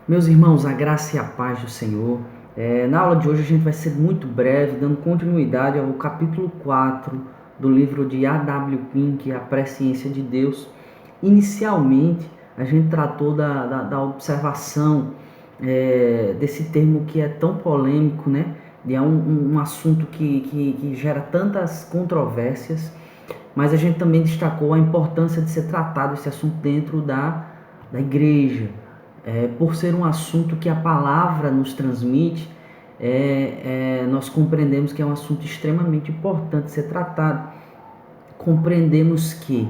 Meus irmãos, a graça e a paz do Senhor. Na aula de hoje a gente vai ser muito breve, dando continuidade ao capítulo 4 do livro de A.W. Pink, A Presciência de Deus. Inicialmente, a gente tratou da observação desse termo que é tão polêmico, né? É um assunto que gera tantas controvérsias, mas a gente também destacou a importância de ser tratado esse assunto dentro da igreja, por ser um assunto que a palavra nos transmite. Nós compreendemos que é um assunto extremamente importante ser tratado. Compreendemos que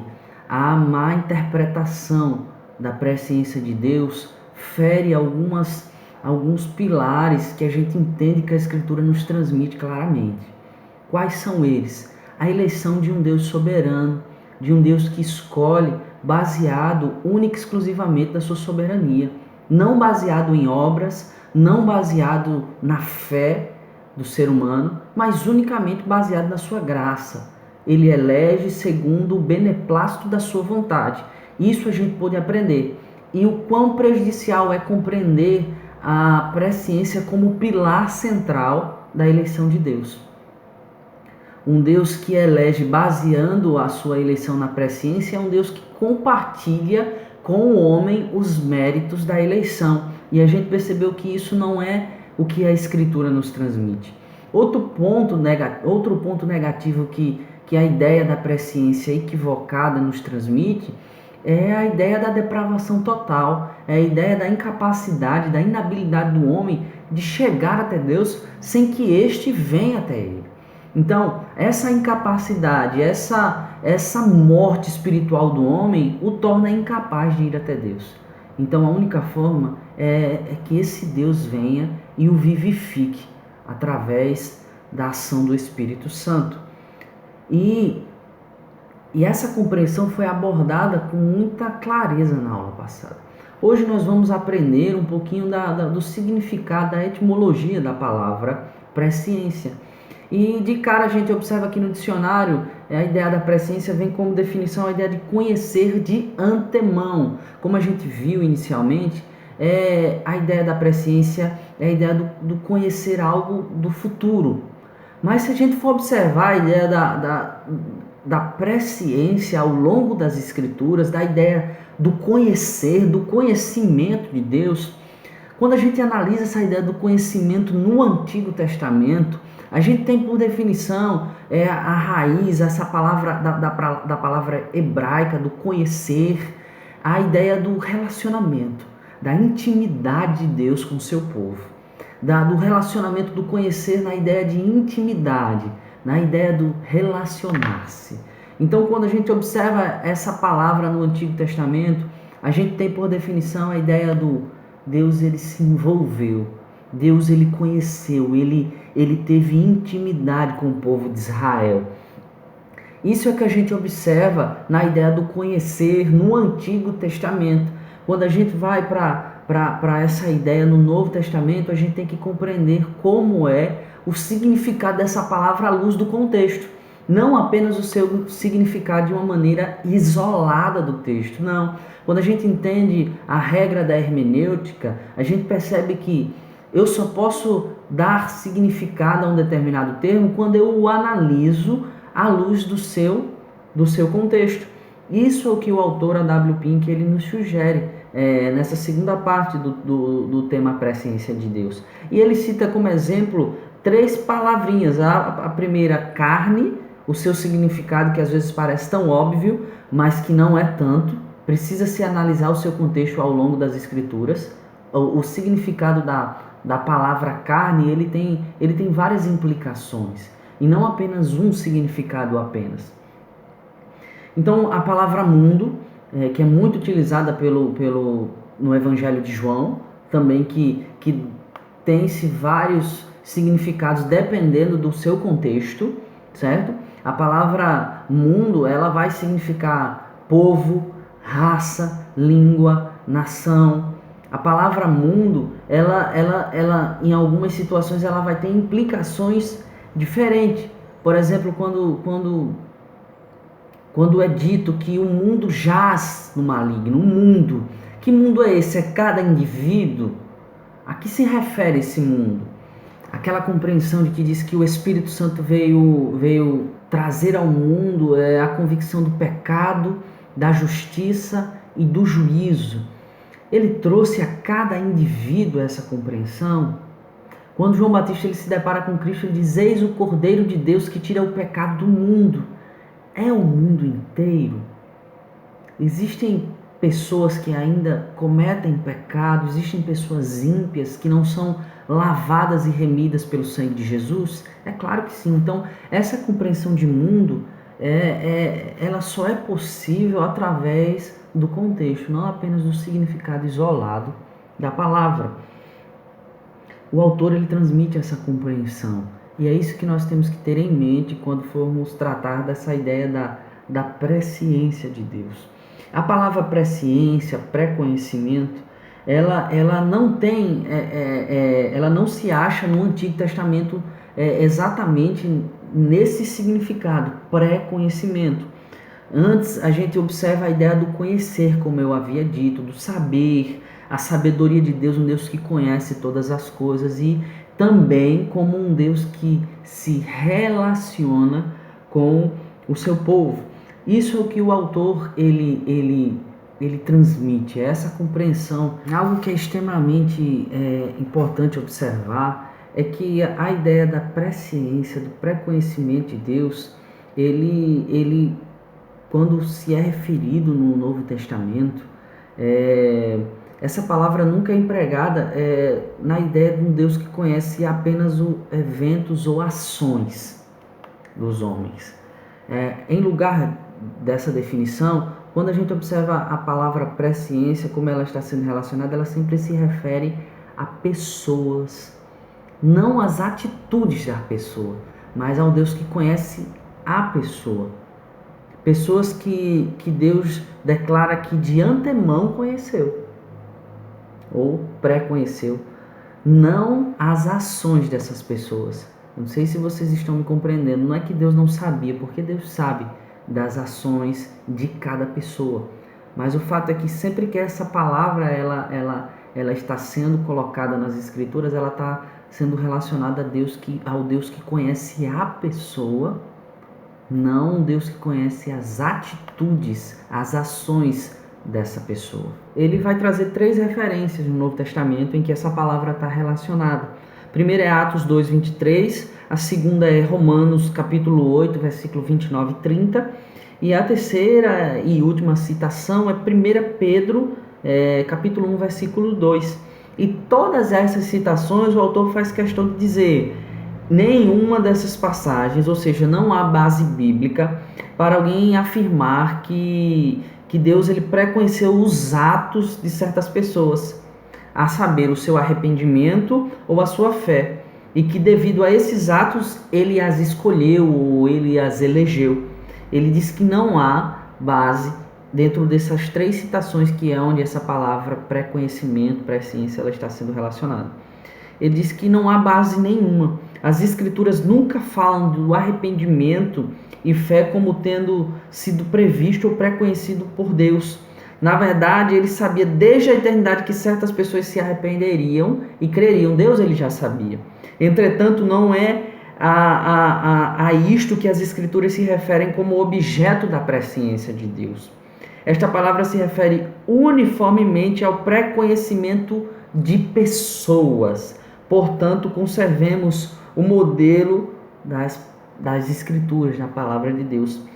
a má interpretação da presciência de Deus fere alguns pilares que a gente entende que a Escritura nos transmite claramente. Quais são eles? A eleição de um Deus soberano, de um Deus que escolhe baseado única e exclusivamente na sua soberania, não baseado em obras, não baseado na fé do ser humano, mas unicamente baseado na sua graça. Ele elege segundo o beneplácito da sua vontade. Isso a gente pode aprender. E o quão prejudicial é compreender a presciência como pilar central da eleição de Deus. Um Deus que elege baseando a sua eleição na presciência é um Deus que compartilha com o homem os méritos da eleição. E a gente percebeu que isso não é o que a Escritura nos transmite. Outro ponto negativo que a ideia da presciência equivocada nos transmite é a ideia da depravação total, é a ideia da incapacidade, da inabilidade do homem de chegar até Deus sem que este venha até ele. Então, essa incapacidade, essa morte espiritual do homem o torna incapaz de ir até Deus. Então, a única forma é que esse Deus venha e o vivifique através da ação do Espírito Santo. E essa compreensão foi abordada com muita clareza na aula passada. Hoje nós vamos aprender um pouquinho do significado, da etimologia da palavra presciência. E de cara a gente observa aqui no dicionário, a ideia da presciência vem como definição a ideia de conhecer de antemão. Como a gente viu inicialmente, a ideia da presciência é a ideia do conhecer algo do futuro. Mas se a gente for observar a ideia da presciência ao longo das Escrituras, da ideia do conhecer, do conhecimento de Deus, quando a gente analisa essa ideia do conhecimento no Antigo Testamento, a gente tem por definição a raiz, essa palavra da palavra hebraica, do conhecer, a ideia do relacionamento, da intimidade de Deus com o seu povo, do relacionamento, do conhecer na ideia de intimidade, na ideia do relacionar-se. Então, quando a gente observa essa palavra no Antigo Testamento, a gente tem por definição a ideia do Deus, ele se envolveu, Deus, ele conheceu, ele teve intimidade com o povo de Israel. Isso é que a gente observa na ideia do conhecer no Antigo Testamento. Quando a gente vai para essa ideia no Novo Testamento, a gente tem que compreender como é o significado dessa palavra à luz do contexto. Não apenas o seu significado de uma maneira isolada do texto, não. Quando a gente entende a regra da hermenêutica, a gente percebe que eu só posso dar significado a um determinado termo quando eu o analiso à luz do seu contexto. Isso é o que o autor A.W. Pink ele nos sugere nessa segunda parte do tema presciência de Deus. E ele cita como exemplo 3 palavrinhas. A primeira, carne, o seu significado que às vezes parece tão óbvio, mas que não é tanto. Precisa se analisar o seu contexto ao longo das Escrituras. O significado da palavra carne, ele tem várias implicações, e não apenas um significado apenas. Então, a palavra mundo, que é muito utilizada no Evangelho de João, também que tem-se vários significados dependendo do seu contexto, certo? A palavra mundo, ela vai significar povo, raça, língua, nação. A palavra mundo, ela em algumas situações, ela vai ter implicações diferentes. Por exemplo, quando é dito que o mundo jaz no maligno, o mundo Que mundo é esse? É cada indivíduo? A que se refere esse mundo? Aquela compreensão de que diz que o Espírito Santo veio trazer ao mundo a convicção do pecado, da justiça e do juízo. Ele trouxe a cada indivíduo essa compreensão. Quando João Batista ele se depara com Cristo, ele diz: eis o Cordeiro de Deus que tira o pecado do mundo. É o mundo inteiro. Existem pessoas que ainda cometem pecado, existem pessoas ímpias que não são lavadas e remidas pelo sangue de Jesus? É claro que sim. Então, essa compreensão de mundo, ela só é possível através do contexto, não apenas do significado isolado da palavra. O autor ele transmite essa compreensão. E é isso que nós temos que ter em mente quando formos tratar dessa ideia da presciência de Deus. A palavra presciência, pré-conhecimento, ela não tem, ela não se acha no Antigo Testamento exatamente nesse significado, pré-conhecimento. Antes a gente observa a ideia do conhecer, como eu havia dito, do saber, a sabedoria de Deus, um Deus que conhece todas as coisas, e também como um Deus que se relaciona com o seu povo. Isso é o que o autor ele transmite, é essa compreensão. Algo que é extremamente importante observar é que a ideia da presciência, do pré-conhecimento de Deus, ele quando se é referido no Novo Testamento, essa palavra nunca é empregada na ideia de um Deus que conhece apenas os eventos ou ações dos homens. Em lugar dessa definição, quando a gente observa a palavra presciência, como ela está sendo relacionada, ela sempre se refere a pessoas, não às atitudes da pessoa, mas ao Deus que conhece a pessoa. Pessoas que Deus declara que de antemão conheceu ou pré-conheceu, não as ações dessas pessoas. Não sei se vocês estão me compreendendo. Não é que Deus não sabia, porque Deus sabe das ações de cada pessoa. Mas o fato é que sempre que essa palavra ela está sendo colocada nas Escrituras, ela está sendo relacionada ao Deus que conhece a pessoa, não um Deus que conhece as atitudes, as ações dessa pessoa. Ele vai trazer 3 referências no Novo Testamento em que essa palavra está relacionada. A primeira é Atos 2:23, a segunda é Romanos capítulo 8, versículo 29 e 30, e a terceira e última citação é 1 Pedro, capítulo 1, versículo 2. E todas essas citações o autor faz questão de dizer: nenhuma dessas passagens, ou seja, não há base bíblica para alguém afirmar que Deus ele pré-conheceu os atos de certas pessoas, a saber, o seu arrependimento ou a sua fé, e que devido a esses atos ele as escolheu ou ele as elegeu. Ele diz que não há base dentro dessas 3 citações, que é onde essa palavra pré-conhecimento, pré-ciência, ela está sendo relacionada. Ele diz que não há base nenhuma. As Escrituras nunca falam do arrependimento e fé como tendo sido previsto ou pré-conhecido por Deus. Na verdade, ele sabia desde a eternidade que certas pessoas se arrependeriam e creriam. Deus ele já sabia. Entretanto, não é a isto que as Escrituras se referem como objeto da presciência de Deus. Esta palavra se refere uniformemente ao pré-conhecimento de pessoas. Portanto, conservemos o modelo das Escrituras, na palavra de Deus.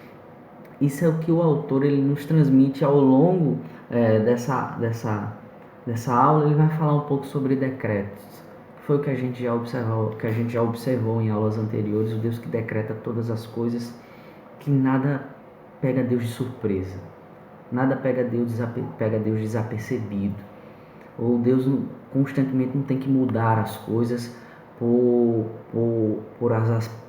Isso é o que o autor ele nos transmite ao longo dessa aula. Ele vai falar um pouco sobre decretos. Foi o que a gente já observou em aulas anteriores, o Deus que decreta todas as coisas, que nada pega Deus de surpresa, nada pega Deus desapercebido. Ou Deus constantemente não tem que mudar as coisas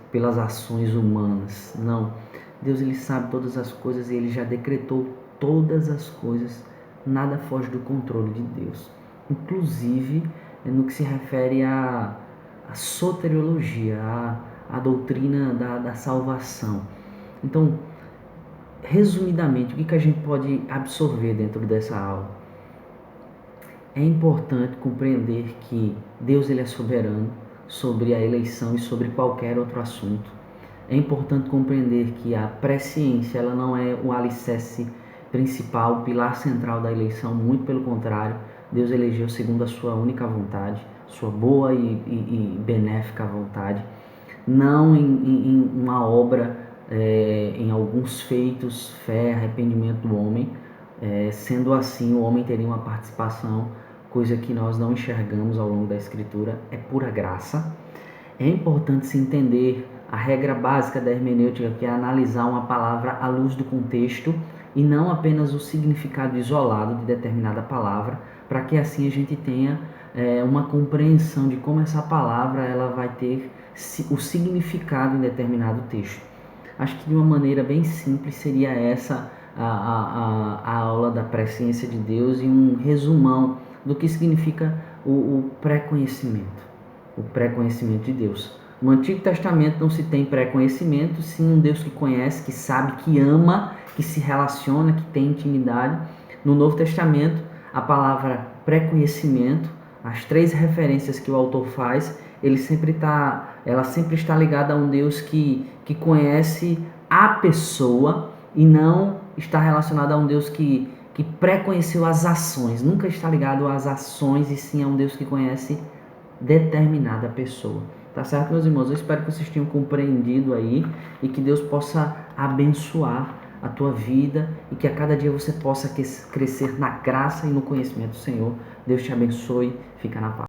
pelas ações humanas. Não. Deus ele sabe todas as coisas e ele já decretou todas as coisas. Nada foge do controle de Deus. Inclusive no que se refere à soteriologia, à doutrina da salvação. Então, resumidamente, o que a gente pode absorver dentro dessa aula? é importante compreender que Deus ele é soberano sobre a eleição e sobre qualquer outro assunto. É importante compreender que a presciência ela não é o alicerce principal, o pilar central da eleição, muito pelo contrário, Deus elegeu segundo a sua única vontade, sua boa e benéfica vontade, não em uma obra, em alguns feitos, fé, arrependimento do homem. Sendo assim, o homem teria uma participação, coisa que nós não enxergamos ao longo da Escritura, é pura graça. É importante se entender a regra básica da hermenêutica, que é analisar uma palavra à luz do contexto e não apenas o significado isolado de determinada palavra, para que assim a gente tenha uma compreensão de como essa palavra ela vai ter o significado em determinado texto. Acho que de uma maneira bem simples seria essa a aula da presciência de Deus e um resumão do que significa o pré-conhecimento. O pré-conhecimento de Deus. No Antigo Testamento não se tem pré-conhecimento, sim um Deus que conhece, que sabe, que ama, que se relaciona, que tem intimidade. No Novo Testamento, a palavra pré-conhecimento, as 3 referências que o autor faz, ela sempre está ligada a um Deus que conhece a pessoa e não está relacionada a um Deus que pré-conheceu as ações. Nunca está ligado às ações e sim a um Deus que conhece determinada pessoa. Tá certo, meus irmãos? Eu espero que vocês tenham compreendido aí e que Deus possa abençoar a tua vida e que a cada dia você possa crescer na graça e no conhecimento do Senhor. Deus te abençoe. Fica na paz.